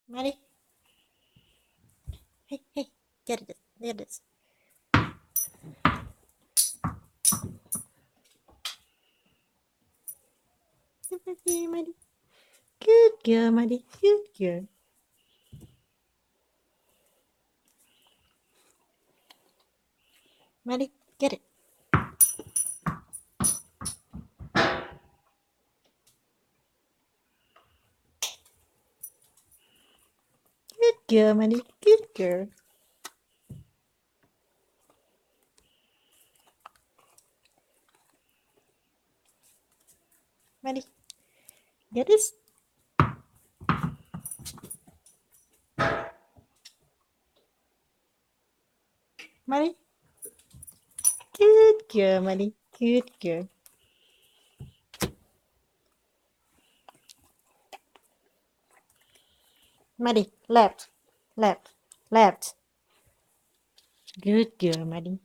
Maddie. Hey, hey, get it, get it. Here, Maddie. Good girl, Maddie. Good girl. Maddie, get it. Good girl, Maddie. Good girl. Maddie, get this. Maddie. Good girl, Maddie. Good girl. Maddie, left, left, left. Good girl, Maddie.